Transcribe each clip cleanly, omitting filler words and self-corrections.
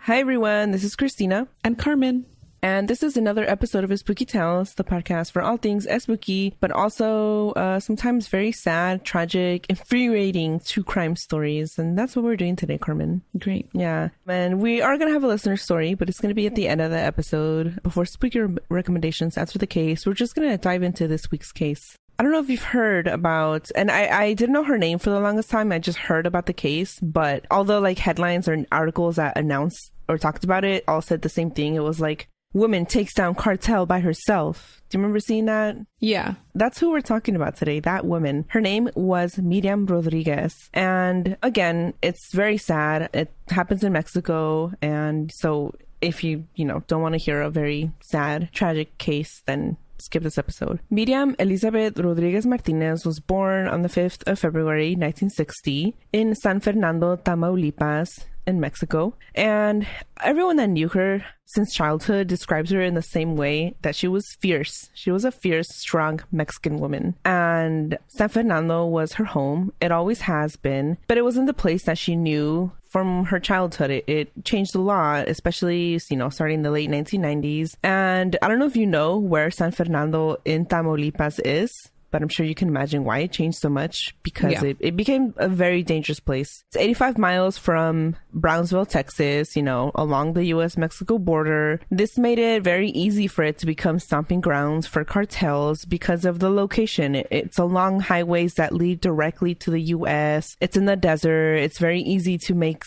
Hi everyone, this is Cristina. And Carmen. And this is another episode of Espooky Tales, the podcast for all things spooky, but also sometimes very sad, tragic, infuriating true crime stories. And that's what we're doing today, Carmen. Great. Yeah. And we are going to have a listener story, but it's going to be at the end of the episode. Before spooky recommendations after the case, we're just going to dive into this week's case. I don't know if you've heard about, and I didn't know her name for the longest time. I just heard about the case, but all the like headlines or articles that announced or talked about it all said the same thing. It was like, woman takes down cartel by herself. Do you remember seeing that? Yeah. That's who we're talking about today, that woman. Her name was Miriam Rodriguez. And again, it's very sad. It happens in Mexico. And so if you don't want to hear a very sad, tragic case, then skip this episode. Miriam Elizabeth Rodriguez Martinez was born on the 5th of February, 1960 in San Fernando, Tamaulipas, in Mexico. And everyone that knew her since childhood describes her in the same way, that she was fierce. She was a fierce, strong Mexican woman. And San Fernando was her home. It always has been. But it wasn't the place that she knew from her childhood. It changed a lot, especially, starting in the late 1990s. And I don't know if you know where San Fernando in Tamaulipas is, but I'm sure you can imagine why it changed so much, because it became a very dangerous place. It's 85 miles from Brownsville, Texas, along the U.S.-Mexico border. This made it very easy for it to become stomping grounds for cartels because of the location. It's along highways that lead directly to the U.S. It's in the desert. It's very easy to make,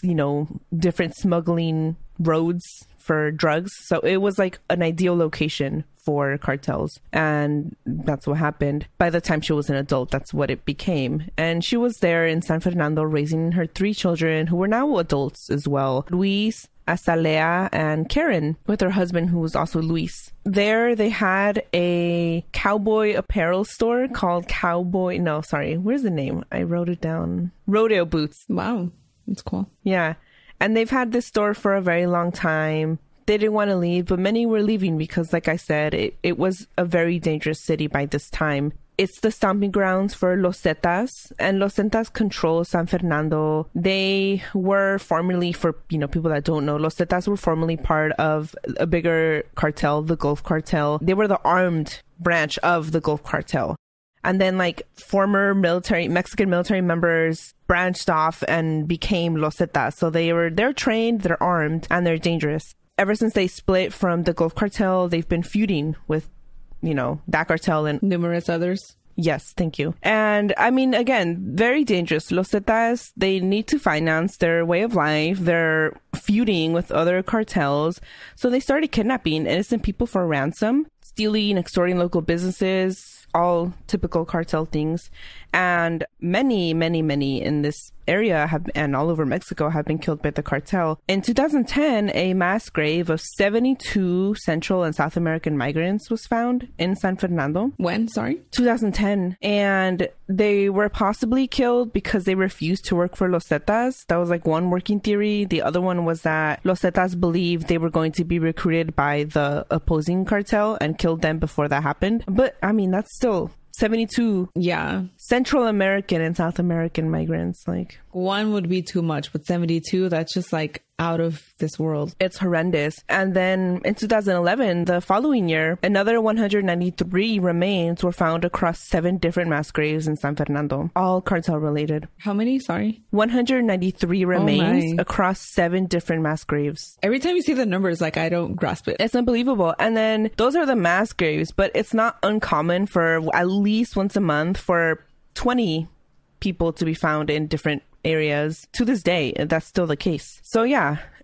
different smuggling roads for drugs. So it was like an ideal location for cartels. And that's what happened. By the time she was an adult, that's what it became. And she was there in San Fernando raising her 3 children who were now adults as well. Luis, Azalea, and Karen, with her husband, who was also Luis. There they had a cowboy apparel store called where's the name? I wrote it down. Rodeo Boots. Wow. That's cool. Yeah. And they've had this store for a very long time. They didn't want to leave, but many were leaving because, like I said, it was a very dangerous city by this time. It's the stomping grounds for Los Zetas, and Los Zetas control San Fernando. They were formerly, for people that don't know, Los Zetas were formerly part of a bigger cartel, the Gulf Cartel. They were the armed branch of the Gulf Cartel. And then former Mexican military members branched off and became Los Zetas. So they're trained, they're armed, and they're dangerous. Ever since they split from the Gulf Cartel, they've been feuding with, that cartel and numerous others. Yes, thank you. And I mean, again, very dangerous. Los Zetas, they need to finance their way of life. They're feuding with other cartels. So they started kidnapping innocent people for ransom, stealing, extorting local businesses, all typical cartel things. And many, many, many in this area and all over Mexico have been killed by the cartel. In 2010, a mass grave of 72 Central and South American migrants was found in San Fernando. When? Sorry? 2010. And they were possibly killed because they refused to work for Los Zetas. That was one working theory. The other one was that Los Zetas believed they were going to be recruited by the opposing cartel and killed them before that happened. But I mean, that's still 72 Central American and South American migrants. One would be too much, but 72, that's just out of this world. It's horrendous. And then in 2011, the following year, another 193 remains were found across 7 different mass graves in San Fernando, all cartel related. How many? Sorry? 193 remains across 7 different mass graves. Every time you see the numbers, I don't grasp it. It's unbelievable. And then those are the mass graves, but it's not uncommon for at least once a month for 20 people to be found in different areas. To this day, that's still the case. So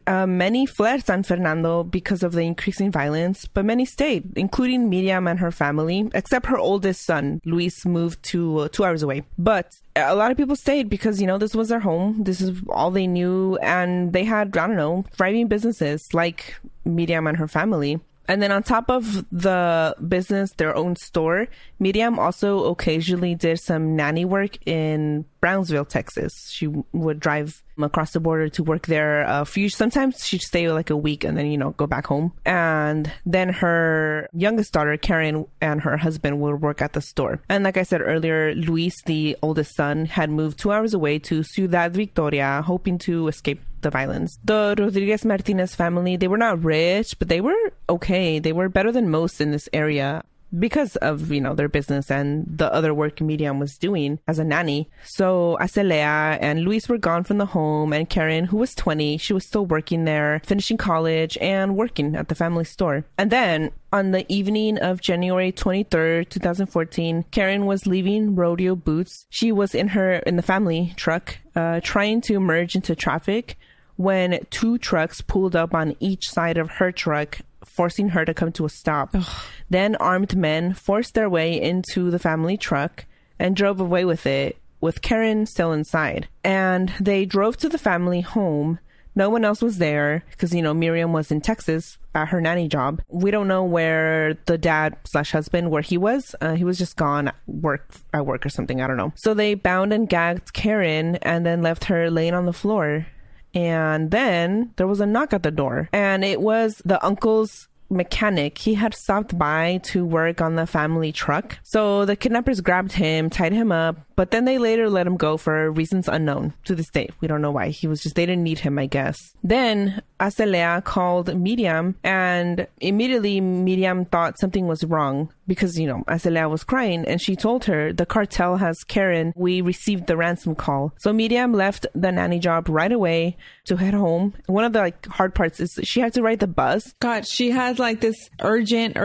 many fled San Fernando because of the increasing violence, but many stayed, including Miriam and her family, except her oldest son, Luis, moved to 2 hours away. But a lot of people stayed because, this was their home. This is all they knew. And they had, thriving businesses like Miriam and her family. And then on top of the business, their own store, Miriam also occasionally did some nanny work in Brownsville, Texas. She would drive across the border to work there sometimes she'd stay like a week and then, go back home. And then her youngest daughter, Karen, and her husband would work at the store. And like I said earlier, Luis, the oldest son, had moved 2 hours away to Ciudad Victoria, hoping to escape the violence. The Rodriguez Martinez family, they were not rich, but they were okay. They were better than most in this area because of, their business and the other work Miriam was doing as a nanny. So Azalea and Luis were gone from the home, and Karen, who was 20, she was still working there, finishing college and working at the family store. And then on the evening of January 23rd, 2014, Karen was leaving Rodeo Boots. She was in the family truck, trying to merge into traffic when 2 trucks pulled up on each side of her truck, forcing her to come to a stop. Ugh. Then armed men forced their way into the family truck and drove away with it, with Karen still inside. And they drove to the family home. No one else was there because, Miriam was in Texas at her nanny job. We don't know where the dad/husband, where he was. He was just gone at work or something. I don't know. So they bound and gagged Karen and then left her laying on the floor. And then there was a knock at the door, and it was the uncle's mechanic. He had stopped by to work on the family truck. So the kidnappers grabbed him, tied him up, but then they later let him go for reasons unknown to this day. We don't know why. They didn't need him, I guess. Then Azalea called Miriam, and immediately Miriam thought something was wrong because, Azalea was crying, and she told her, the cartel has Karen. We received the ransom call. So Miriam left the nanny job right away to head home. One of the hard parts is she had to ride the bus. God, she has this urgent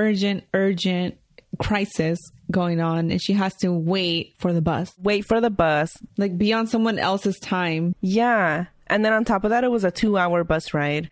crisis going on, and she has to wait for the bus. Be on someone else's time. Yeah. And then on top of that, it was a 2-hour bus ride,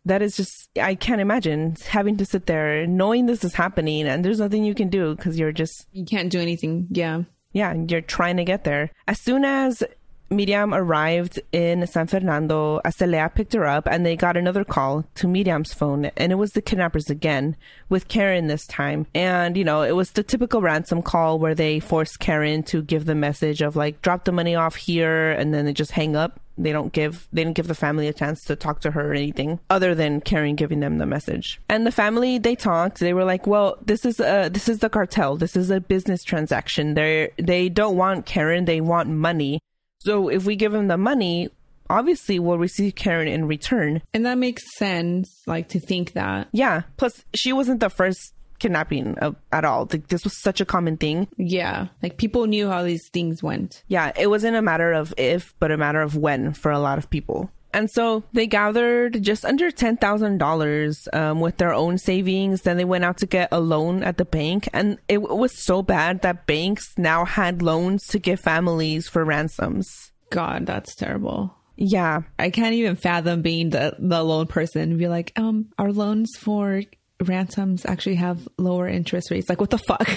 that is just, I can't imagine having to sit there knowing this is happening and there's nothing you can do because you can't do anything. Yeah. Yeah. You're trying to get there. As soon as Miriam arrived in San Fernando, Azalea picked her up and they got another call to Miriam's phone, and it was the kidnappers again, with Karen this time. And, it was the typical ransom call where they forced Karen to give the message of drop the money off here, and then they just hang up. They didn't give the family a chance to talk to her or anything other than Karen giving them the message. And the family, they talked. They were like, well, this is the cartel. This is a business transaction. They don't want Karen. They want money. So if we give them the money, obviously we'll receive Karen in return. And that makes sense, to think that. Yeah. Plus, she wasn't the first kidnapping at all. This was such a common thing. Yeah. People knew how these things went. Yeah. It wasn't a matter of if, but a matter of when for a lot of people. And so they gathered just under $10,000 with their own savings. Then they went out to get a loan at the bank. And it was so bad that banks now had loans to give families for ransoms. God, that's terrible. Yeah. I can't even fathom being the loan person and be like, our loans for ransoms actually have lower interest rates. What the fuck?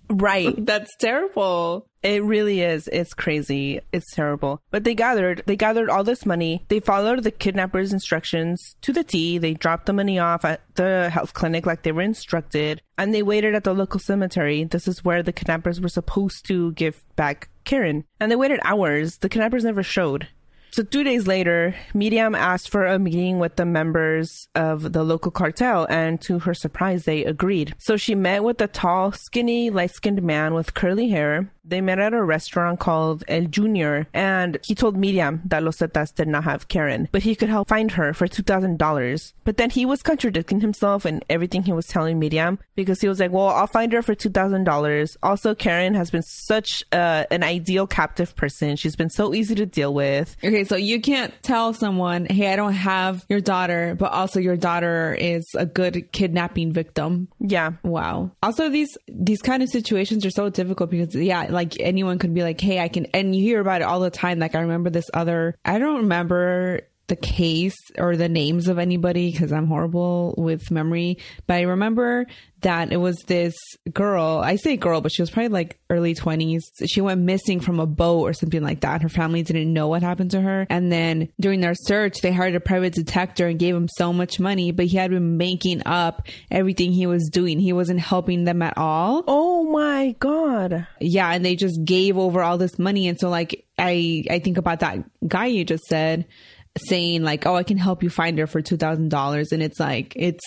Right. That's terrible. It really is. It's crazy. It's terrible. But they gathered all this money. They followed the kidnappers' instructions to the T. They dropped the money off at the health clinic like they were instructed. And they waited at the local cemetery. This is where the kidnappers were supposed to give back Karen. And they waited hours. The kidnappers never showed. So 2 days later, Miriam asked for a meeting with the members of the local cartel, and to her surprise, they agreed. So she met with a tall, skinny, light-skinned man with curly hair. They met at a restaurant called El Junior, and he told Miriam that Los Zetas did not have Karen, but he could help find her for $2,000. But then he was contradicting himself and everything he was telling Miriam, because he was like, well, I'll find her for $2,000. Also, Karen has been such an ideal captive person. She's been so easy to deal with. Okay, so you can't tell someone, hey, I don't have your daughter, but also your daughter is a good kidnapping victim. Yeah. Wow. Also, these kind of situations are so difficult because, yeah, anyone could be like, hey, I can, and you hear about it all the time. I remember I don't remember the case or the names of anybody because I'm horrible with memory. But I remember that it was this girl. I say girl, but she was probably like early 20s. She went missing from a boat or something like that. Her family didn't know what happened to her. And then during their search, they hired a private detective and gave him so much money, but he had been making up everything he was doing. He wasn't helping them at all. Oh my God. Yeah. And they just gave over all this money. And so like, I think about that guy you just said saying like, oh, I can help you find her for $2,000. And it's like, it's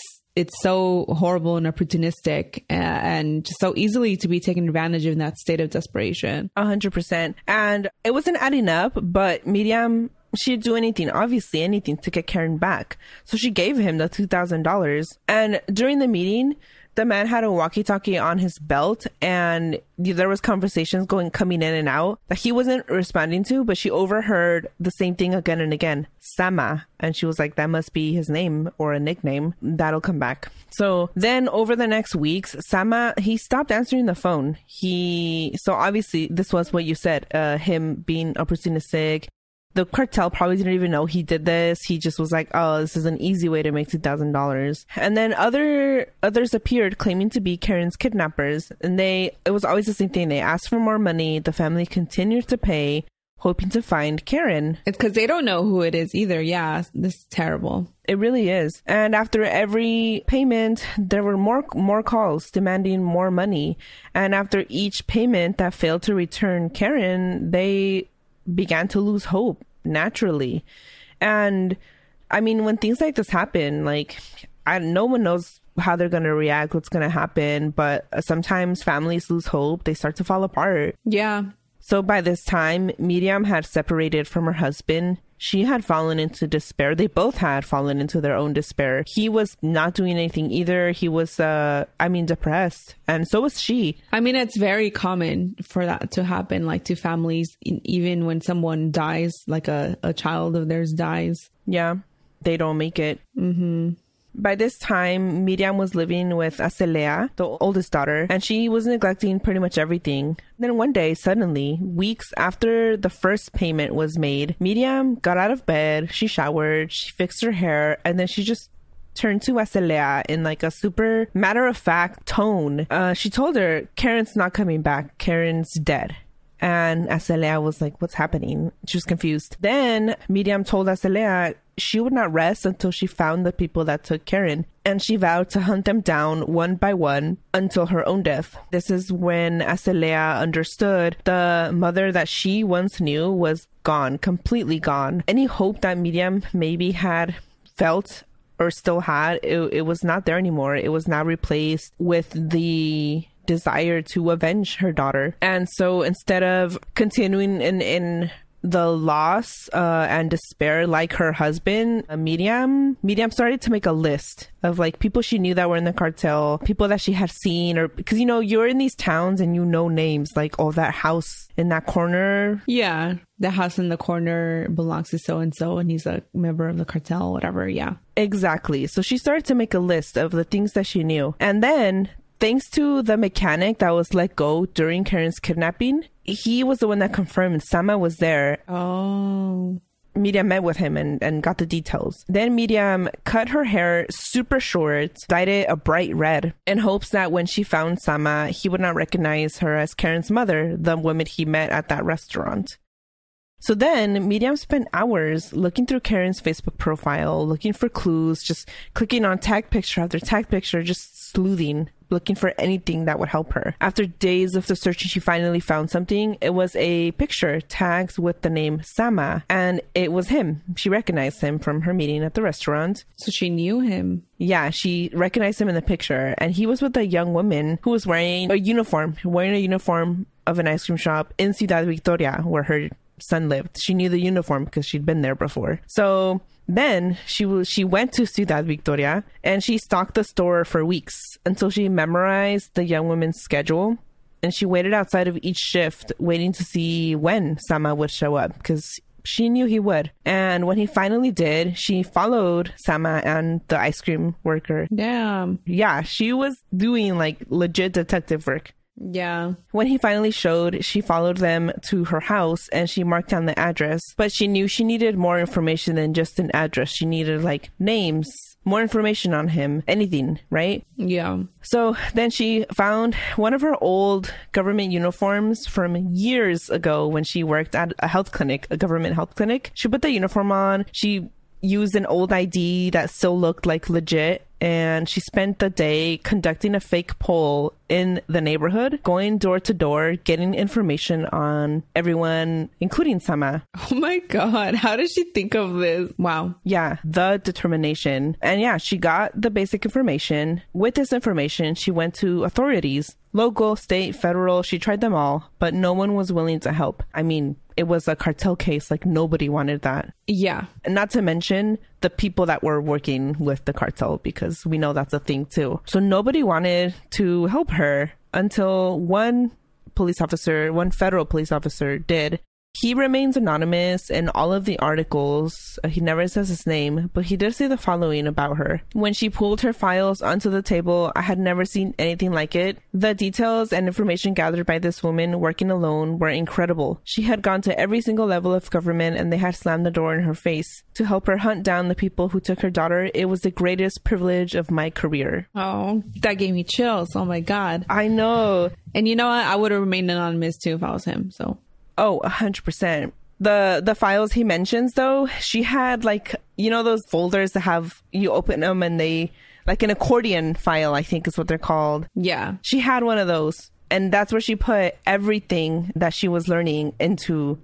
so horrible and opportunistic and just so easily to be taken advantage of in that state of desperation. 100%. And it wasn't adding up, but Miriam, she'd do anything, obviously anything to get Karen back. So she gave him the $2,000. And during the meeting, the man had a walkie-talkie on his belt, and there was conversations coming in and out that he wasn't responding to, but she overheard the same thing again and again, Sama. And she was like, that must be his name or a nickname. That'll come back. So then over the next weeks, Sama, he stopped answering the phone. So obviously this was what you said, him being opportunistic. The cartel probably didn't even know he did this. He just was like, oh, this is an easy way to make $2,000. And then others appeared claiming to be Karen's kidnappers. And it was always the same thing. They asked for more money. The family continued to pay, hoping to find Karen. It's because they don't know who it is either. Yeah, this is terrible. It really is. And after every payment, there were more calls demanding more money. And after each payment that failed to return Karen, they began to lose hope naturally. And I mean, when things like this happen, like no one knows how they're going to react, what's going to happen, but sometimes families lose hope. They start to fall apart. Yeah. So by this time, Miriam had separated from her husband. She had fallen into despair. They both had fallen into their own despair. He was not doing anything either. He was, depressed. And so was she. I mean, it's very common for that to happen, like to families, even when someone dies, like a child of theirs dies. Yeah, they don't make it. Mm-hmm. By this time, Miriam was living with Acelea, the oldest daughter, and she was neglecting pretty much everything. Then one day, suddenly, weeks after the first payment was made, Miriam got out of bed, she showered, she fixed her hair, and then she just turned to Acelea in like a super matter-of-fact tone. She told her, Karen's not coming back. Karen's dead. And Acelea was like, what's happening? She was confused. Then Miriam told Acelea she would not rest until she found the people that took Karen. And she vowed to hunt them down one by one until her own death. This is when Acelea understood the mother that she once knew was gone, completely gone. Any hope that Miriam maybe had felt or still had, it was not there anymore. It was now replaced with the desire to avenge her daughter. And so instead of continuing in the loss and despair like her husband, Miriam started to make a list of like people she knew that were in the cartel, people that she had seen, or because you're in these towns and names like, oh, that house in that corner. Yeah, the house in the corner belongs to so and so and he's a member of the cartel, whatever. Yeah, exactly. So she started to make a list of the things that she knew. And then thanks to the mechanic that was let go during Karen's kidnapping, he was the one that confirmed Sama was there. Oh. Miriam met with him and got the details. Then Miriam cut her hair super short, dyed it a bright red, in hopes that when she found Sama, he would not recognize her as Karen's mother, the woman he met at that restaurant. So then Miriam spent hours looking through Karen's Facebook profile, looking for clues, just clicking on tag picture after tag picture, just sleuthing, looking for anything that would help her. After days of the searching, she finally found something. It was a picture tagged with the name Sama, and it was him. She recognized him from her meeting at the restaurant. So she knew him. Yeah, she recognized him in the picture, and he was with a young woman who was wearing a uniform of an ice cream shop in Ciudad Victoria, where her son lived. She knew the uniform because she'd been there before. So then she went to Ciudad Victoria and she stalked the store for weeks until she memorized the young woman's schedule, and she waited outside of each shift waiting to see when Sama would show up because she knew he would. And when he finally did, she followed Sama and the ice cream worker. Damn. Yeah, she was doing like legit detective work. Yeah. When he finally showed, she followed them to her house and she marked down the address. But she knew she needed more information than just an address. She needed like names, more information on him, anything, right? Yeah. So then she found one of her old government uniforms from years ago when she worked at a health clinic, a government health clinic. She put the uniform on. She used an old ID that still looked like legit. And she spent the day conducting a fake poll in the neighborhood, going door to door, getting information on everyone, including Sama. Oh my God. How did she think of this? Wow. Yeah, the determination. And yeah, she got the basic information. With this information, she went to authorities, local, state, federal. She tried them all, but no one was willing to help. I mean, it was a cartel case. Like, nobody wanted that. Yeah. And not to mention the people that were working with the cartel, because we know that's a thing too. So nobody wanted to help her until one federal police officer did. He remains anonymous in all of the articles. He never says his name, but he did say the following about her. When she pulled her files onto the table, I had never seen anything like it. The details and information gathered by this woman working alone were incredible. She had gone to every single level of government and they had slammed the door in her face. To help her hunt down the people who took her daughter, it was the greatest privilege of my career. Oh, that gave me chills. Oh my God. I know. And you know what? I would have remained anonymous too if I was him. So. Oh, 100%. The files he mentions, though, she had like, you know, those folders that have, you open them and they, like an accordion file, I think is what they're called. Yeah. She had one of those. And that's where she put everything that she was learning into.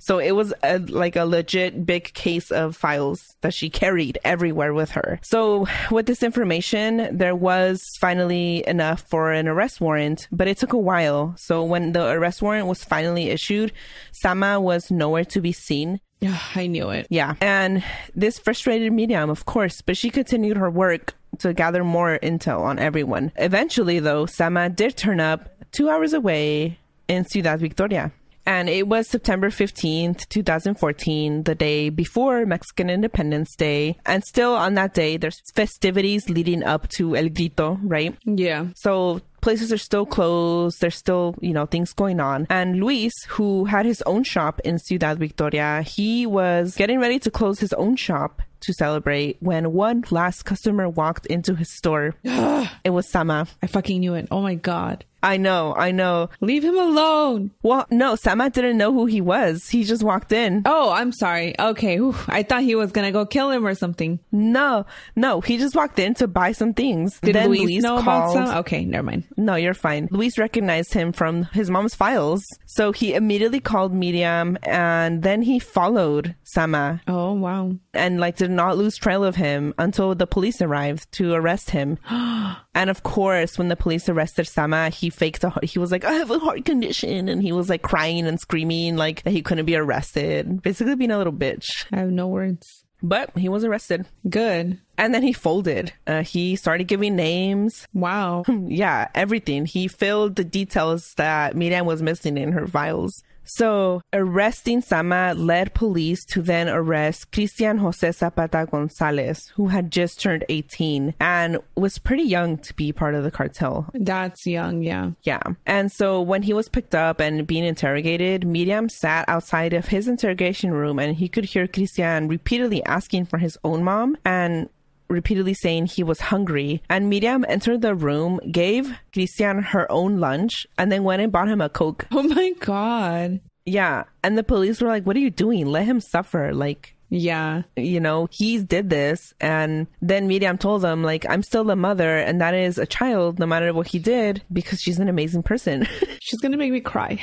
So it was like a legit big case of files that she carried everywhere with her. So with this information, there was finally enough for an arrest warrant, but it took a while. So when the arrest warrant was finally issued, Sama was nowhere to be seen. Yeah, I knew it. Yeah. And this frustrated Miriam, of course, but she continued her work to gather more intel on everyone. Eventually, though, Sama did turn up 2 hours away in Ciudad Victoria. And it was September 15th, 2014, the day before Mexican Independence Day. And still on that day, there's festivities leading up to El Grito, right? Yeah. So places are still closed. There's still, you know, things going on. And Luis, who had his own shop in Ciudad Victoria, he was getting ready to close his own shop to celebrate when one last customer walked into his store. It was Sama. I fucking knew it. Oh my God. I know. Leave him alone. Well, no, Sama didn't know who he was. He just walked in. Oh, I'm sorry. Okay. Whew. I thought he was going to go kill him or something. No, he just walked in to buy some things. Did then Luis know called. about Sam? Okay, never mind. No, you're fine. Luis recognized him from his mom's files. So he immediately called Miriam and then he followed Sama. Oh, wow. And like did not lose trail of him until the police arrived to arrest him. And of course, when the police arrested Sama, he was like, I have a heart condition. And he was like crying and screaming like that he couldn't be arrested. Basically being a little bitch. I have no words. But he was arrested. Good. And then he folded. He started giving names. Wow. Yeah, everything. He filled the details that Miriam was missing in her files. So arresting Sama led police to then arrest Cristian Jose Zapata Gonzalez, who had just turned 18 and was pretty young to be part of the cartel. That's young, yeah. Yeah. And so when he was picked up and being interrogated, Miriam sat outside of his interrogation room and he could hear Cristian repeatedly asking for his own mom and repeatedly saying he was hungry. And Miriam entered the room, gave Cristian her own lunch, and then went and bought him a Coke. Oh my God. Yeah. And the police were like, what are you doing? Let him suffer. Like, yeah, you know, he did this. And then Miriam told them, like, I'm still the mother and that is a child no matter what he did because she's an amazing person. She's going to make me cry.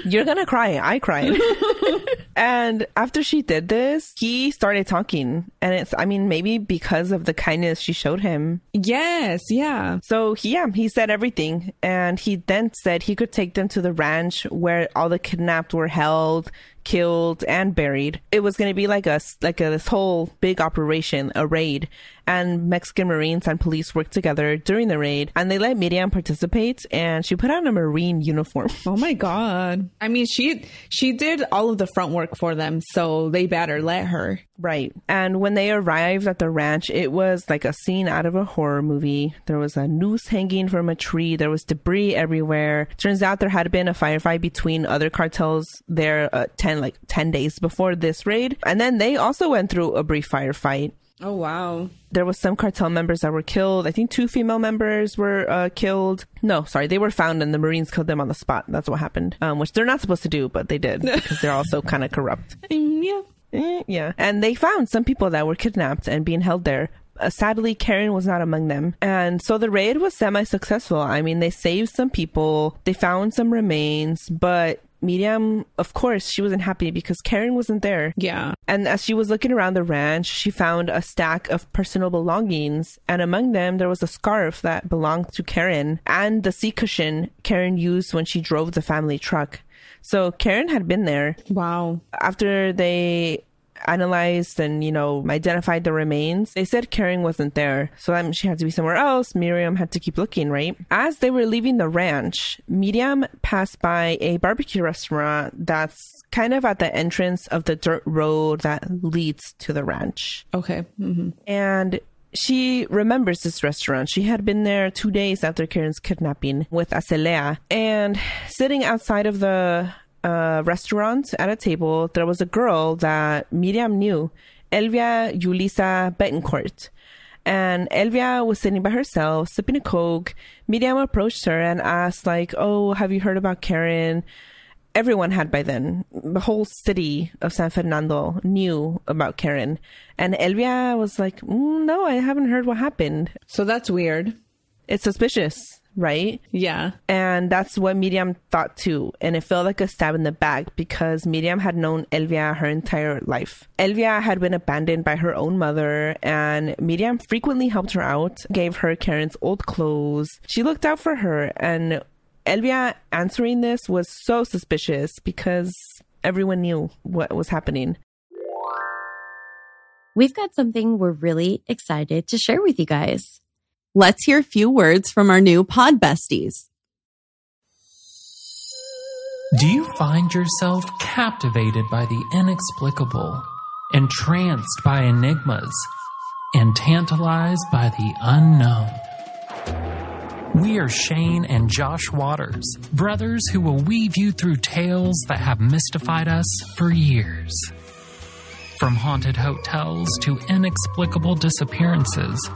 You're going to cry. I cried. And after she did this, he started talking. And maybe because of the kindness she showed him. Yes. Yeah. So he said everything. And he then said he could take them to the ranch where all the kidnapped were held, killed, and buried. It was going to be like this whole big operation, a raid. and Mexican Marines and police worked together during the raid, and they let Miriam participate, and she put on a Marine uniform. Oh my God. I mean, she did all of the front work for them, so they better let her. Right. And when they arrived at the ranch, it was like a scene out of a horror movie. There was a noose hanging from a tree. There was debris everywhere. Turns out there had been a firefight between other cartels there 10 days before this raid. And then they also went through a brief firefight. Oh, wow. There was some cartel members that were killed. I think 2 female members were killed. No, sorry. They were found and the Marines killed them on the spot. That's what happened. Which they're not supposed to do, but they did because they're also kind of corrupt. Yeah. Yeah. And they found some people that were kidnapped and being held there. Sadly, Karen was not among them. And so the raid was semi-successful. I mean, they saved some people. They found some remains, but Miriam, of course, she wasn't happy because Karen wasn't there. Yeah. And as she was looking around the ranch, she found a stack of personal belongings. And among them, there was a scarf that belonged to Karen and the seat cushion Karen used when she drove the family truck. So Karen had been there. Wow. After they analyzed and, identified the remains, they said Karen wasn't there. So she had to be somewhere else. Miriam had to keep looking, right? As they were leaving the ranch, Miriam passed by a barbecue restaurant that's kind of at the entrance of the dirt road that leads to the ranch. Okay. Mm-hmm. And she remembers this restaurant. She had been there 2 days after Karen's kidnapping with Acelea. And sitting outside of the restaurant at a table, there was a girl that Miriam knew, Elvia Yulisa Betancourt. And Elvia was sitting by herself, sipping a Coke. Miriam approached her and asked, oh, have you heard about Karen? Everyone had by then. The whole city of San Fernando knew about Karen. And Elvia was like, no, I haven't heard what happened. So that's weird. It's suspicious, right? Yeah. And that's what Miriam thought too. And it felt like a stab in the back because Miriam had known Elvia her entire life. Elvia had been abandoned by her own mother, and Miriam frequently helped her out, gave her Karen's old clothes. She looked out for her, and Elvia answering this was so suspicious because everyone knew what was happening. We've got something we're really excited to share with you guys. Let's hear a few words from our new pod besties. Do you find yourself captivated by the inexplicable, entranced by enigmas, and tantalized by the unknown? We are Shane and Josh Waters, brothers who will weave you through tales that have mystified us for years. From haunted hotels to inexplicable disappearances,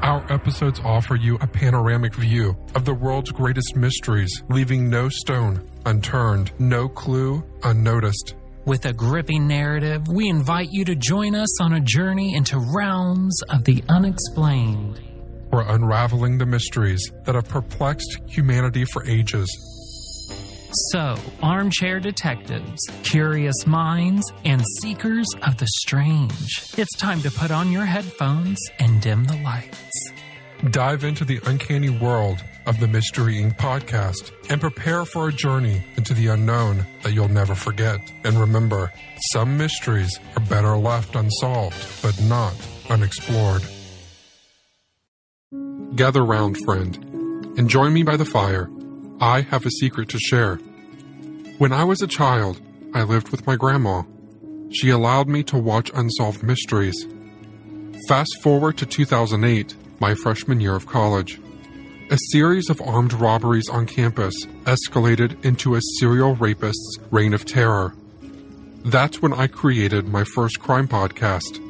our episodes offer you a panoramic view of the world's greatest mysteries, leaving no stone unturned, no clue unnoticed. With a gripping narrative, we invite you to join us on a journey into realms of the unexplained. We're unraveling the mysteries that have perplexed humanity for ages. So, armchair detectives, curious minds, and seekers of the strange, it's time to put on your headphones and dim the lights. Dive into the uncanny world of the Mystery Inc. podcast and prepare for a journey into the unknown that you'll never forget. And remember, some mysteries are better left unsolved, but not unexplored. Gather round, friend, and join me by the fire. I have a secret to share. When I was a child, I lived with my grandma. She allowed me to watch unsolved mysteries. Fast forward to 2008, my freshman year of college. A series of armed robberies on campus escalated into a serial rapist's reign of terror. That's when I created my first crime podcast.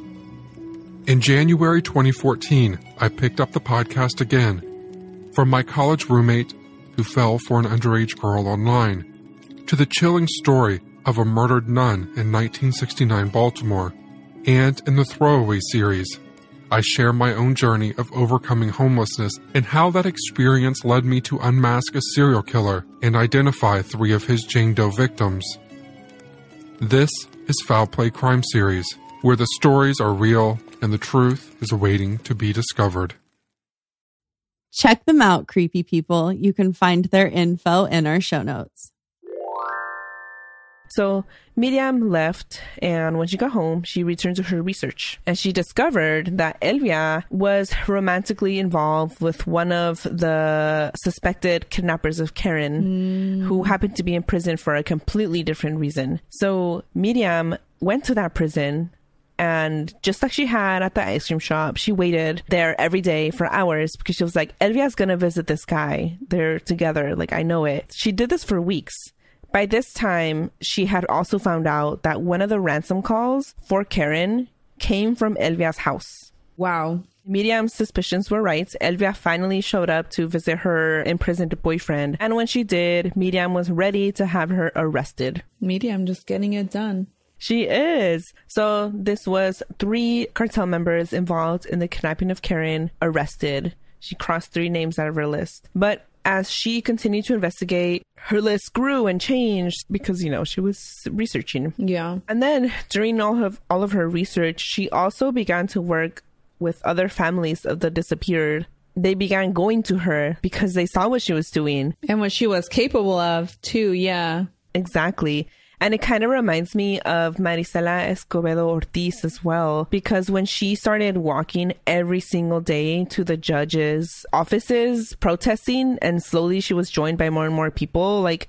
In January 2014, I picked up the podcast again. From my college roommate who fell for an underage girl online, to the chilling story of a murdered nun in 1969 Baltimore, and in the Throwaway series, I share my own journey of overcoming homelessness and how that experience led me to unmask a serial killer and identify 3 of his Jane Doe victims. This is Foul Play Crime Series, where the stories are real and the truth is waiting to be discovered. Check them out, creepy people. You can find their info in our show notes. So Miriam left, and when she got home, she returned to her research. And she discovered that Elvia was romantically involved with one of the suspected kidnappers of Karen, who happened to be in prison for a completely different reason. So Miriam went to that prison, and just like she had at the ice cream shop, she waited there every day for hours because she was like, Elvia's gonna visit this guy. They're together. Like, I know it. She did this for weeks. By this time, she had also found out that one of the ransom calls for Karen came from Elvia's house. Wow. Miriam's suspicions were right. Elvia finally showed up to visit her imprisoned boyfriend. And when she did, Miriam was ready to have her arrested. Miriam just getting it done. She is. So this was 3 cartel members involved in the kidnapping of Karen arrested. She crossed 3 names out of her list. But as she continued to investigate, her list grew and changed because, you know, she was researching. Yeah. And then during all of her research, she also began to work with other families of the disappeared. They began going to her because they saw what she was doing. And what she was capable of, too. Yeah. Exactly. And it kind of reminds me of Marisela Escobedo Ortiz as well, because when she started walking every single day to the judge's offices protesting, and slowly she was joined by more and more people, like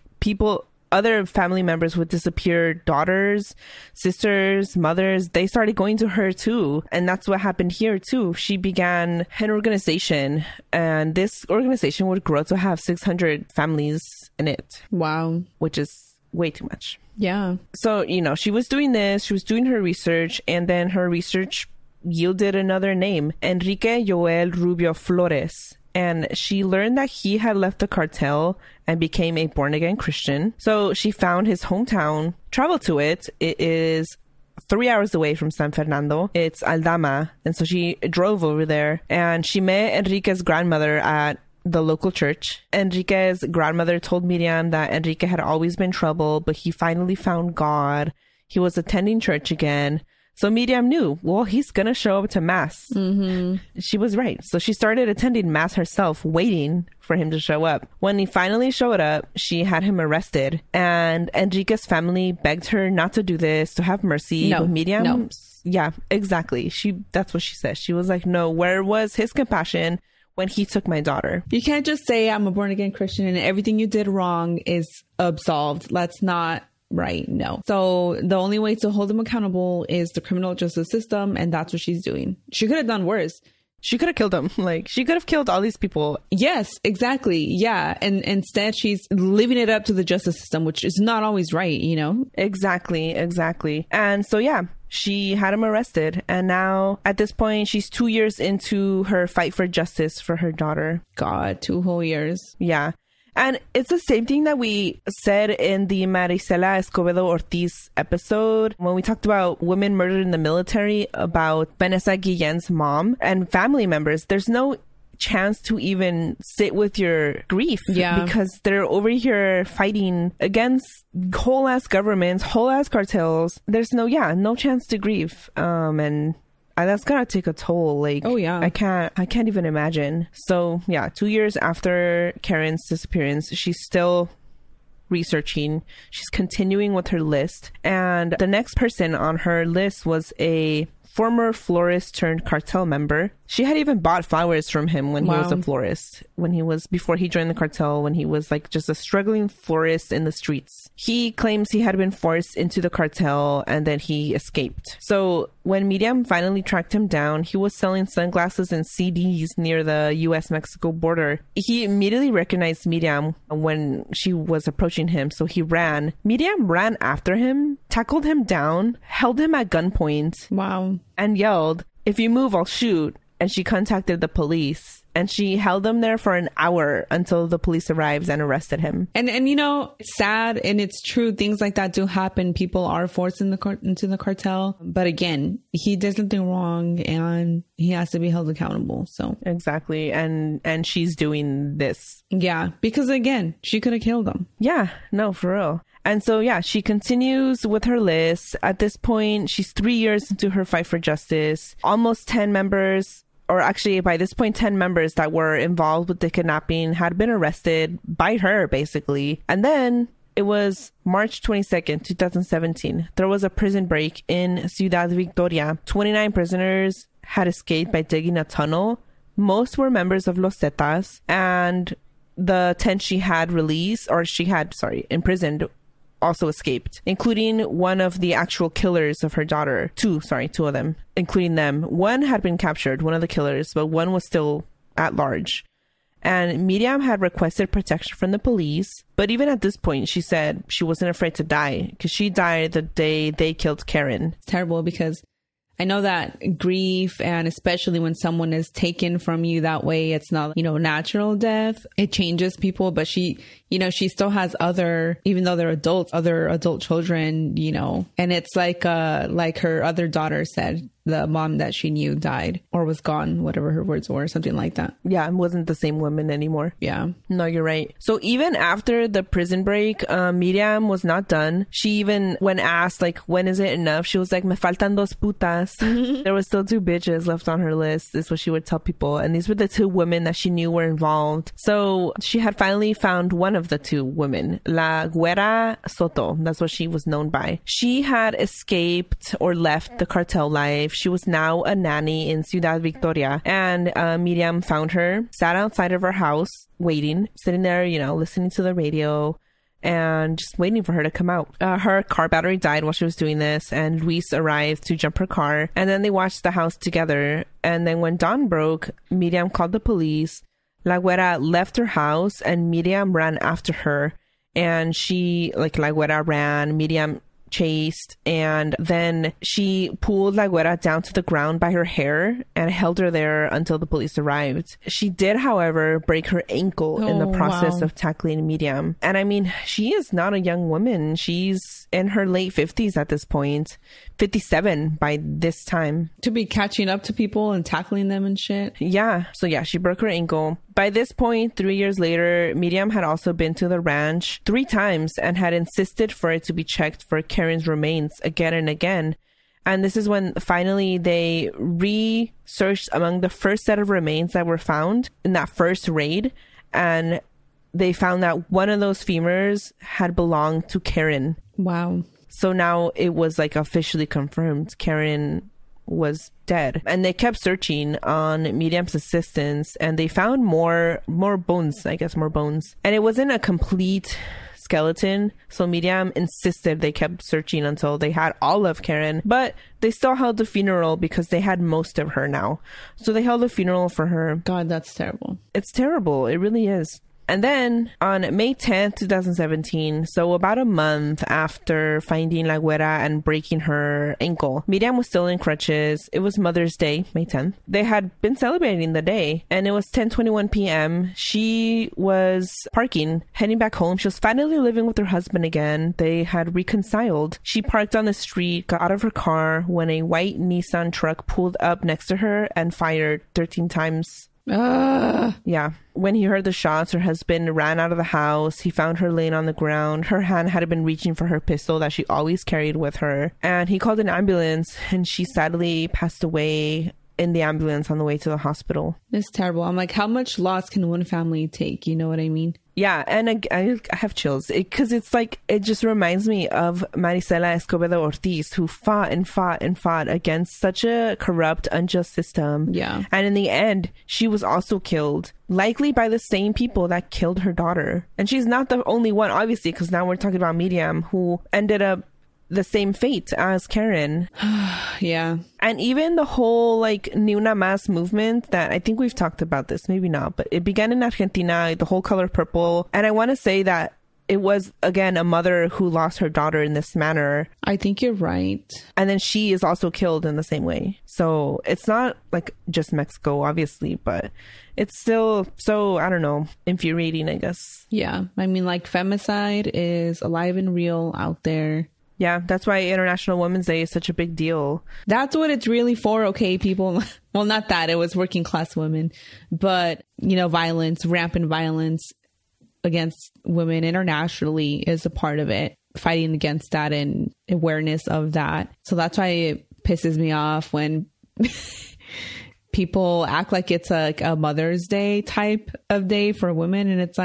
other family members with disappeared daughters, sisters, mothers, they started going to her too. And that's what happened here too. She began an organization, and this organization would grow to have 600 families in it. Wow. Which is way too much. Yeah. So, you know, she was doing this, she was doing her research, and then her research yielded another name, Enrique Joel Rubio Flores. And she learned that he had left the cartel and became a born-again Christian. So she found his hometown, traveled to it. It is 3 hours away from San Fernando. It's Aldama. And so she drove over there, and she met Enrique's grandmother at the local church. Enrique's grandmother told Miriam that Enrique had always been trouble, but he finally found God. He was attending church again. So Miriam knew, well, he's gonna show up to mass. Mm-hmm. She was right. So she started attending mass herself, waiting for him to show up. When he finally showed up, she had him arrested. And Enrique's family begged her not to do this, to have mercy. No, but Miriam, no. Yeah, exactly. That's what she said. She was like, no, where was his compassion when he took my daughter? You can't just say I'm a born-again Christian and everything you did wrong is absolved. That's not right. No. So the only way to hold him accountable is the criminal justice system, and that's what she's doing. She could have done worse. She could have killed him. Like, she could have killed all these people. Yes, exactly. Yeah. And instead she's leaving it up to the justice system, which is not always right, you know? Exactly. And so, yeah, she had him arrested. And now at this point, she's 2 years into her fight for justice for her daughter. God, 2 whole years. Yeah. And it's the same thing that we said in the Marisela Escobedo Ortiz episode when we talked about women murdered in the military, about Vanessa Guillen's mom and family members. There's no chance to even sit with your grief, because they're over here fighting against whole ass governments, whole ass cartels. There's no chance to grieve. And that's gonna take a toll. Like, oh yeah, I can't even imagine. So yeah, 2 years after Karen's disappearance, she's still researching. She's continuing with her list, and the next person on her list was a former florist turned cartel member. She had even bought flowers from him when he was a florist, before he joined the cartel, when he was like just a struggling florist in the streets. He claims he had been forced into the cartel and then he escaped. So when Miriam finally tracked him down, he was selling sunglasses and CDs near the US-Mexico border. He immediately recognized Miriam when she was approaching him, so he ran. Miriam ran after him, tackled him down, held him at gunpoint. Wow. And yelled, "If you move, I'll shoot." And she contacted the police, and she held him there for an hour until the police arrived and arrested him. And you know, it's sad and it's true. Things like that do happen. People are forced into the cartel. But again, he did something wrong and he has to be held accountable. So exactly. And she's doing this. Yeah, because again, she could have killed him. Yeah, no, for real. And so, yeah, she continues with her list. At this point, she's 3 years into her fight for justice. Almost 10 members, or actually by this point, 10 members that were involved with the kidnapping had been arrested by her, basically. And then it was March 22nd, 2017. There was a prison break in Ciudad Victoria. 29 prisoners had escaped by digging a tunnel. Most were members of Los Zetas, and the 10 she had imprisoned also escaped, including one of the actual killers of her daughter. Two of them, including them. One had been captured, one of the killers, but one was still at large. And Miriam had requested protection from the police. But even at this point, she said she wasn't afraid to die because she died the day they killed Karen. It's terrible because I know that grief, and especially when someone is taken from you that way, it's not, natural death. It changes people, but she still has even though they're adults, other adult children, and it's like her other daughter said, the mom that she knew died or was gone, whatever her words were, something like that. Yeah, it wasn't the same woman anymore. Yeah. No, you're right. So even after the prison break, Miriam was not done. She even, when asked, when is it enough? She was like, me faltan dos putas. There was still 2 bitches left on her list, is what she would tell people. And these were the 2 women that she knew were involved. So she had finally found one of the 2 women, La Güera Soto. That's what she was known by. She had escaped or left the cartel life. She was now a nanny in Ciudad Victoria, and Miriam found her, sat outside of her house, waiting, sitting there, listening to the radio and just waiting for her to come out. Her car battery died while she was doing this, and Luis arrived to jump her car, and then they watched the house together. And then when dawn broke, Miriam called the police. La Güera left her house, and Miriam ran after her. And La Güera ran, Miriam chased, and then she pulled La Güera down to the ground by her hair and held her there until the police arrived. She did, however, break her ankle in the process of tackling Miriam. And I mean, she is not a young woman. She's in her late 50s at this point, 57 by this time. To be catching up to people and tackling them and shit. Yeah. So yeah, she broke her ankle. By this point, 3 years later, Miriam had also been to the ranch 3 times and had insisted for it to be checked for Karen's remains again and again. And this is when finally they researched among the first set of remains that were found in that first raid. And they found that one of those femurs had belonged to Karen. Wow. So now it was officially confirmed. Karen was dead, and they kept searching on Miriam's assistance, and they found more bones, and it wasn't a complete skeleton. So Miriam insisted they kept searching until they had all of Karen, but they still held a funeral because they had most of her now. So they held a funeral for her. God, that's terrible. It's terrible. It really is. And then on May 10th, 2017, so about a month after finding La Güera and breaking her ankle, Miriam was still in crutches. It was Mother's Day, May 10th. They had been celebrating the day, and it was 10:21 p.m. She was parking, heading back home. She was finally living with her husband again. They had reconciled. She parked on the street, got out of her car when a white Nissan truck pulled up next to her and fired 13 times. Yeah. When he heard the shots, her husband ran out of the house. He found her laying on the ground. Her hand had been reaching for her pistol that she always carried with her. And he called an ambulance, and she sadly passed away in the ambulance on the way to the hospital. It's terrible. I'm like, how much loss can one family take? You know what I mean? Yeah, and I have chills because it just reminds me of Marisela Escobedo Ortiz, who fought and fought and fought against such a corrupt, unjust system. Yeah. And in the end, she was also killed, likely by the same people that killed her daughter. And she's not the only one, obviously, because now we're talking about Miriam, who ended up the same fate as Karen. Yeah. And even the whole Ni Una Más movement that I think we've talked about this, maybe not, but it began in Argentina, the whole color purple. And I want to say that it was, again, a mother who lost her daughter in this manner. I think you're right. And then she is also killed in the same way. So it's not just Mexico, obviously, but it's still so, I don't know, infuriating, I guess. Yeah. I mean, femicide is alive and real out there. Yeah, that's why International Women's Day is such a big deal. That's what it's really for, okay, people? Well, not that. It was working class women. But, violence, rampant violence against women internationally is a part of it. Fighting against that and awareness of that. So that's why it pisses me off when people act like it's a Mother's Day type of day for women. And it's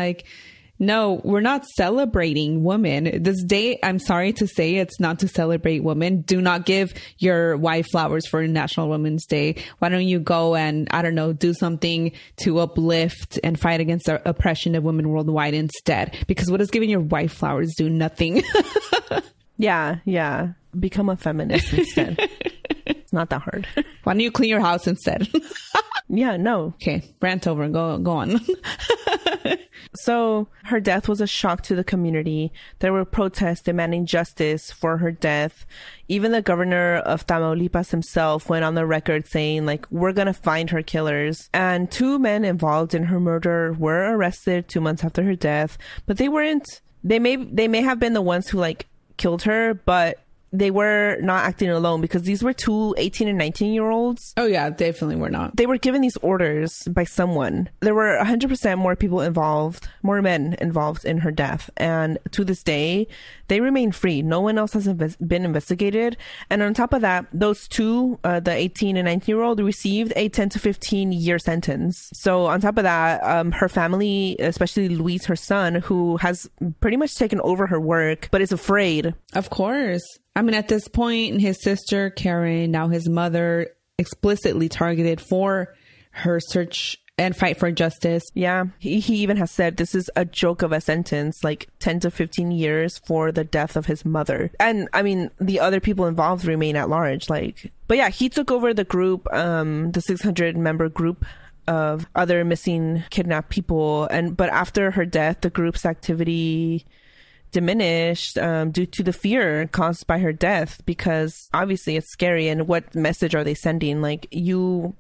No, we're not celebrating women. This day, I'm sorry to say, it's not to celebrate women. Do not give your wife flowers for National Women's Day. Why don't you go and, I don't know, do something to uplift and fight against the oppression of women worldwide instead? Because what does giving your wife flowers do? Nothing. Yeah. Become a feminist instead. It's not that hard. Why don't you clean your house instead? Yeah, no. Okay, rant over. Go on. So her death was a shock to the community. There were protests demanding justice for her death. Even the governor of Tamaulipas himself went on the record saying, like, we're going to find her killers. And 2 men involved in her murder were arrested 2 months after her death, but they weren't. They may have been the ones who like killed her, but they were not acting alone because these were 2 18 and 19-year-olds. Oh, yeah, definitely were not. They were given these orders by someone. There were 100% more people involved, more men involved in her death. And to this day, they remain free. No one else has been investigated. And on top of that, those 2, the 18 and 19-year-old, received a 10 to 15 year sentence. So on top of that, her family, especially Luis, her son, who has pretty much taken over her work, but is afraid. Of course. I mean, at this point, his sister, Karen, now his mother, explicitly targeted for her search and fight for justice. Yeah. He even has said this is a joke of a sentence, like 10 to 15 years for the death of his mother. And I mean, the other people involved remain at large. But yeah, he took over the group, the 600 member group of other missing, kidnapped people. But after her death, the group's activity diminished due to the fear caused by her death, because obviously it's scary. And what message are they sending? Like, you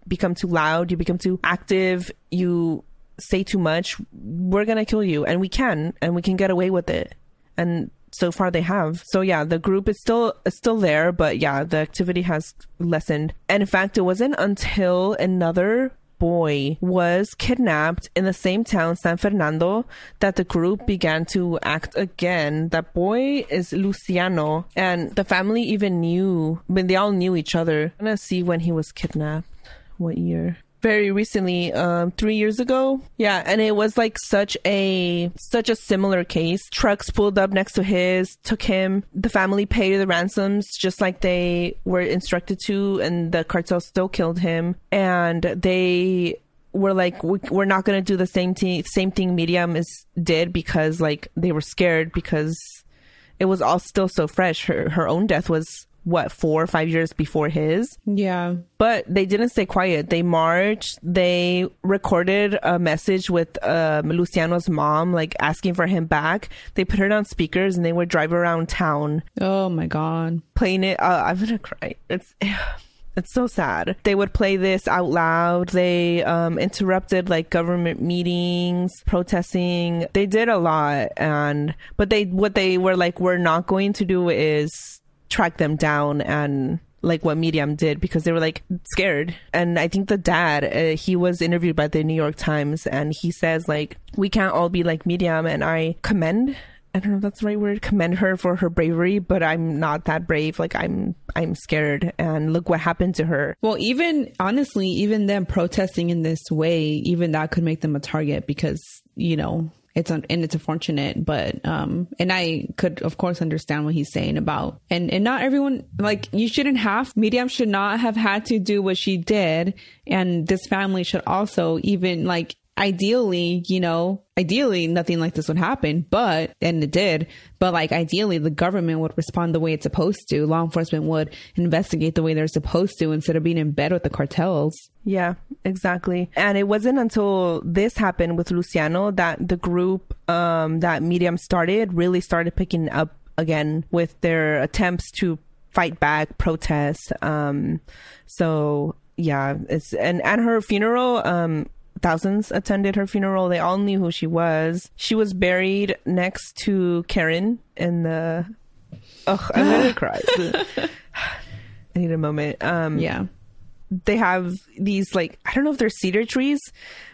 become too loud, you become too active, you say too much, we're gonna kill you. And we can get away with it. And so far they have. So yeah, the group is still there, but yeah, the activity has lessened. And in fact, it wasn't until another boy was kidnapped in the same town, San Fernando, that the group began to act again. That boy is Luciano, and the family even knew, they all knew each other. I'm gonna see when he was kidnapped, what year. Very recently, 3 years ago. Yeah, and it was like such a similar case. Trucks pulled up next to his, took him. The family paid the ransoms just like they were instructed to, and the cartel still killed him. And they were like, we're not going to do the same thing Miriam did, because like they were scared, because it was all still so fresh. Her own death was 4 or 5 years before his. Yeah. But they didn't stay quiet. They marched. They recorded a message with Luciano's mom, like asking for him back. They put it on speakers and they would drive around town. Oh my God. Playing it. I'm gonna cry. It's so sad. They would play this out loud. They interrupted like government meetings, protesting. They did a lot. But what they were like, we're not going to do is track them down, and like what Miriam did, because they were like scared. And I think the dad, he was interviewed by the New York Times, and he says like, we can't all be like Miriam, and I don't know if that's the right word, commend her for her bravery, but I'm not that brave. Like I'm scared, and look what happened to her. Well, even honestly, even them protesting in this way, even that could make them a target, because, you know, it's unfortunate, but and I could of course understand what he's saying about, and not everyone, like, Miriam should not have had to do what she did, and this family should also, even like, ideally nothing like this would happen, and it did, but like ideally the government would respond the way it's supposed to. Law enforcement would investigate the way they're supposed to, instead of being in bed with the cartels. Yeah, exactly. And it wasn't until this happened with Luciano that the group that Miriam really started picking up again with their attempts to fight back, protest. So yeah, and her funeral, thousands attended her funeral. They all knew who she was. She was buried next to Karen in the... I'm gonna cry. I need a moment. Yeah. They have these, like, I don't know if they're cedar trees,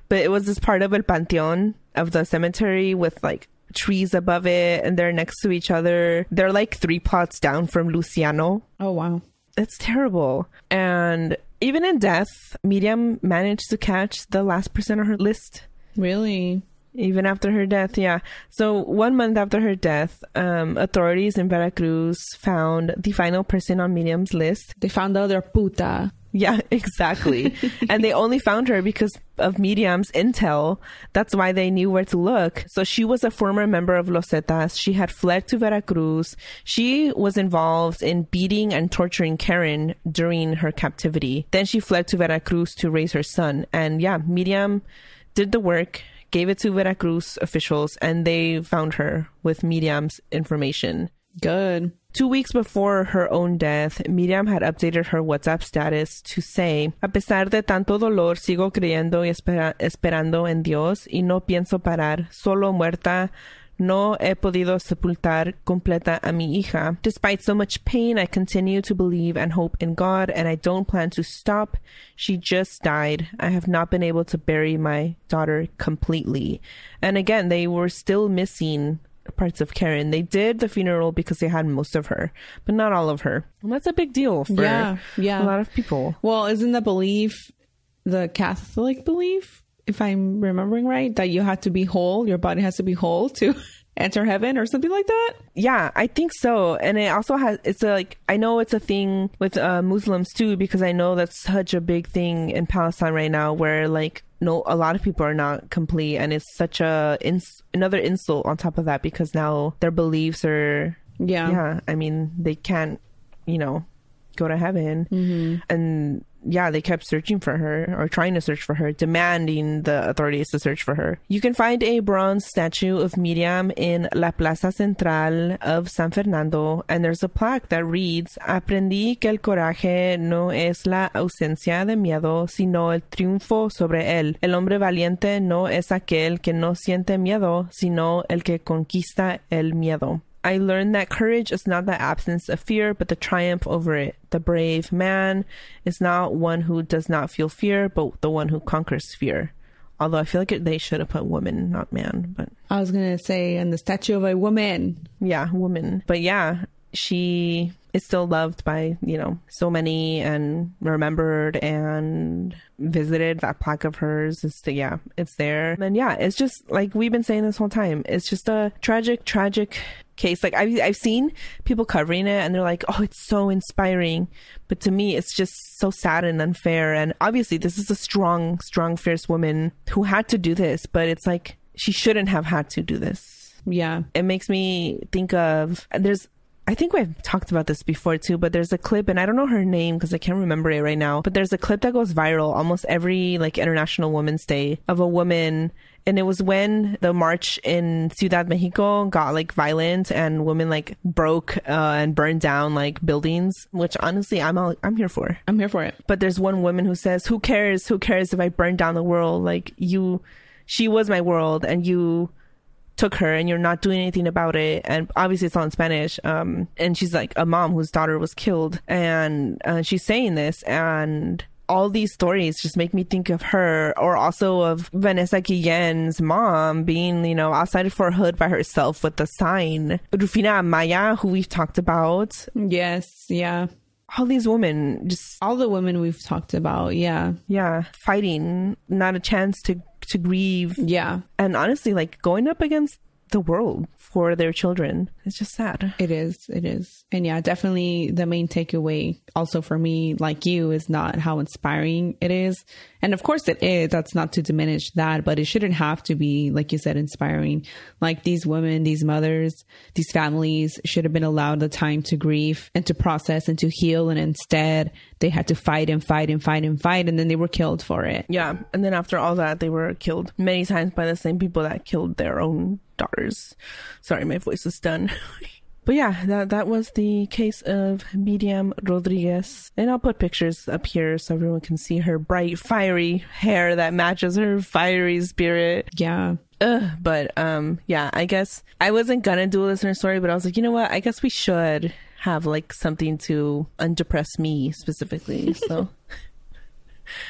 but it was this part of El Panteón of the cemetery with, like, trees above it, and they're next to each other. They're, like, 3 plots down from Luciano. Oh, wow. It's terrible. And even in death, Miriam managed to catch the last person on her list. Really? Even after her death, yeah. So 1 month after her death, authorities in Veracruz found the final person on Miriam's list. They found the other puta. Yeah, exactly. And they only found her because of Miriam's intel. That's why they knew where to look. So she was a former member of Los Zetas. She had fled to Veracruz. She was involved in beating and torturing Karen during her captivity. Then she fled to Veracruz to raise her son. And yeah, Miriam did the work, gave it to Veracruz officials, and they found her with Miriam's information. Good. 2 weeks before her own death, Miriam had updated her WhatsApp status to say, "A pesar de tanto dolor, sigo creyendo y esperando en Dios y no pienso parar. Solo muerta, no he podido sepultar completa a mi hija. Despite so much pain, I continue to believe and hope in God, and I don't plan to stop. She just died. I have not been able to bury my daughter completely." And again, they were still missing parts of Karen. They did the funeral because they had most of her, but not all of her. And that's a big deal for a lot of people. Well, isn't the belief the Catholic belief, if I'm remembering right, that you have to be whole, your body has to be whole to enter heaven or something like that? Yeah, I think so. And it also has, it's a, like, I know it's a thing with Muslims too, because I know that's such a big thing in Palestine right now where like, no, a lot of people are not complete, and it's such another insult on top of that because now their beliefs are I mean, they can't, go to heaven. And yeah, they kept searching for her, or trying to search for her, demanding the authorities to search for her. You can find a bronze statue of Miriam in La Plaza Central of San Fernando, and there's a plaque that reads, "Aprendí que el coraje no es la ausencia de miedo, sino el triunfo sobre él. El hombre valiente no es aquel que no siente miedo, sino el que conquista el miedo. I learned that courage is not the absence of fear, but the triumph over it. The brave man is not one who does not feel fear, but the one who conquers fear." Although I feel like they should have put woman, not man. But I was going to say, and the statue of a woman. Yeah, woman. But yeah, she is still loved by, so many, and remembered and visited. That plaque of hers is, it's there. And yeah, it's just like we've been saying this whole time. It's just a tragic case. Like I've seen people covering it and they're like, "Oh, it's so inspiring," but to me it's just so sad and unfair. And obviously this is a strong, fierce woman who had to do this, but it's like she shouldn't have had to do this. Yeah, it makes me think of, I think we've talked about this before too, but there's a clip, and I don't know her name because I can't remember it right now, but there's a clip that goes viral almost every like International Women's Day of a woman. And it was when the march in Ciudad Mexico got like violent and women like broke and burned down like buildings, which honestly I'm here for. I'm here for it. But there's one woman who says, who cares if I burn down the world? Like she was my world and you took her and you're not doing anything about it. And obviously it's all in Spanish. And she's like a mom whose daughter was killed, and she's saying this, and all these stories just make me think of her, or also of Vanessa Guillen's mom being, outside for a hood by herself with the sign. Rufina Amaya, who we've talked about. Yes, yeah. All these women, just all the women we've talked about, yeah. Yeah, fighting, not a chance to grieve. Yeah. And honestly, like going up against the world for their children. It's just sad. It is. And yeah, definitely the main takeaway also for me, like you, is not how inspiring it is. And of course it is. That's not to diminish that, but it shouldn't have to be, like you said, inspiring. Like these women, these mothers, these families should have been allowed the time to grieve and to process and to heal. And instead they had to fight and fight and fight and fight. And then they were killed for it. Yeah. And then after all that, they were killed many times by the same people that killed their own daughters. Sorry, my voice is done. But yeah, that was the case of Miriam Rodriguez. And I'll put pictures up here so everyone can see her bright, fiery hair that matches her fiery spirit. Yeah. But yeah, I guess I wasn't gonna do a listener story, but I was like, you know what? I guess we should have like something to undepress me specifically. So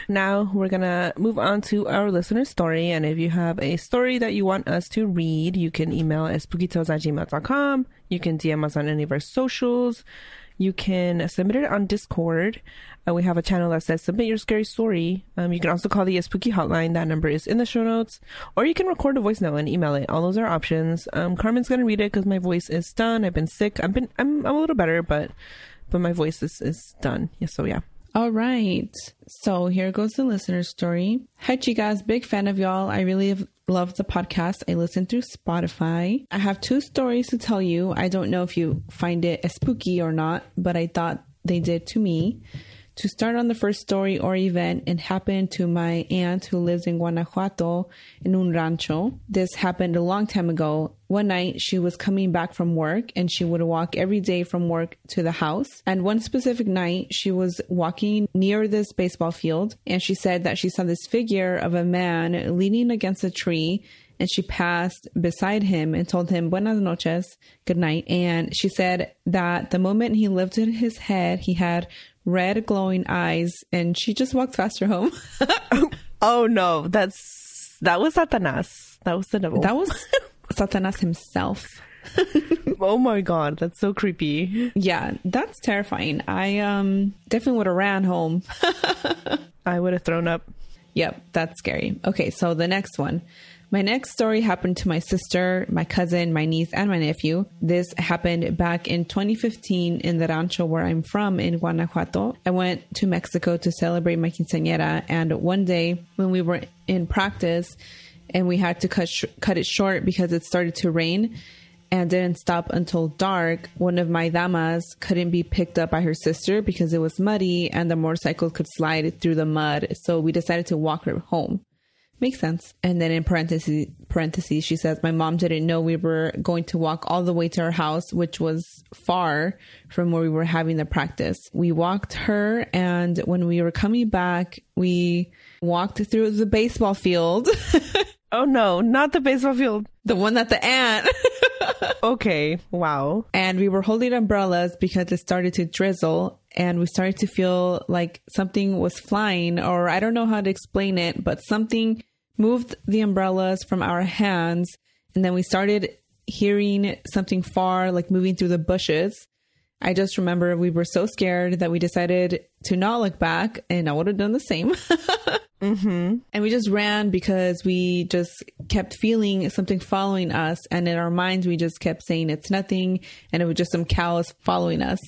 now we're gonna move on to our listener story, and if you have a story that you want us to read, you can email espookytales@gmail.com. You can DM us on any of our socials. You can submit it on Discord. We have a channel that says submit your scary story. You can also call the Espooky hotline. That number is in the show notes. Or you can record a voice note and email it. All those are options. Carmen's going to read it because my voice is done. I've been sick. I'm a little better, but my voice is done. Yeah, so yeah. All right. So here goes the listener story. Hi, chicas. Big fan of y'all. I really love the podcast. I listen through Spotify. I have 2 stories to tell you. I don't know if you find it spooky or not, but I thought they did to me. To start on the first story or event, it happened to my aunt who lives in Guanajuato in un rancho. This happened a long time ago. One night she was coming back from work and she would walk every day from work to the house. And one specific night she was walking near this baseball field and she said that she saw this figure of a man leaning against a tree. And she passed beside him and told him, buenas noches, good night. And she said that the moment he lifted his head, he had red glowing eyes, and she just walked faster home. Oh no, that was Satanas. That was the devil. That was Satanas himself. Oh my god, that's so creepy. Yeah, that's terrifying. I definitely would have ran home. I would have thrown up. Yep, that's scary. Okay, so the next one. My next story happened to my sister, my cousin, my niece, and my nephew. This happened back in 2015 in the rancho where I'm from in Guanajuato. I went to Mexico to celebrate my quinceañera, and one day when we were in practice and we had to cut it short because it started to rain and didn't stop until dark, one of my damas couldn't be picked up by her sister because it was muddy and the motorcycle could slide through the mud. So we decided to walk her home. Makes sense. And then in parentheses, she says, my mom didn't know we were going to walk all the way to our house, which was far from where we were having the practice. We walked her, and when we were coming back, we walked through the baseball field. Oh no, not the baseball field. The one that the aunt. Okay, wow. And we were holding umbrellas because it started to drizzle and we started to feel like something was flying, or I don't know how to explain it, but something moved the umbrellas from our hands. And then we started hearing something far, like moving through the bushes. I just remember we were so scared that we decided to not look back, and I would have done the same. Mm-hmm. And we just ran because we just kept feeling something following us. And in our minds, we just kept saying it's nothing. And it was just some cows following us.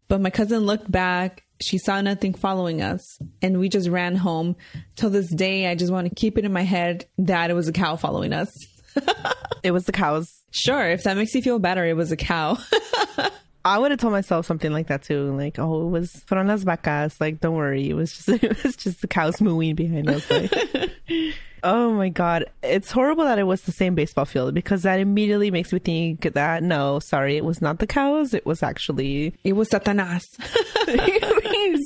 But my cousin looked back. She saw nothing following us. And we just ran home. Till this day, I just want to keep it in my head that it was a cow following us. It was the cows. Sure. If that makes you feel better, it was a cow. I would have told myself something like that too. Like, oh, it was fueron las vacas. Like, don't worry. It was just the cows mooing behind us. Like, oh my God. It's horrible that it was the same baseball field, because that immediately makes me think that, no, sorry, it was not the cows. It was actually... It was Satanas.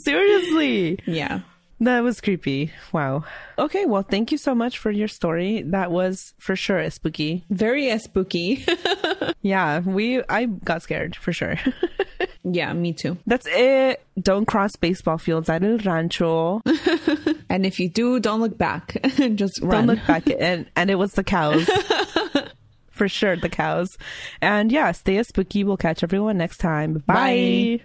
Seriously. Yeah. That was creepy. Wow. Okay, well, thank you so much for your story. That was for sure spooky. Very spooky. Yeah, I got scared for sure. Yeah, me too. That's it. Don't cross baseball fields at El Rancho. And if you do, don't look back. Just run. Don't look back. And it was the cows. For sure, the cows. And yeah, stay spooky. We'll catch everyone next time. Bye.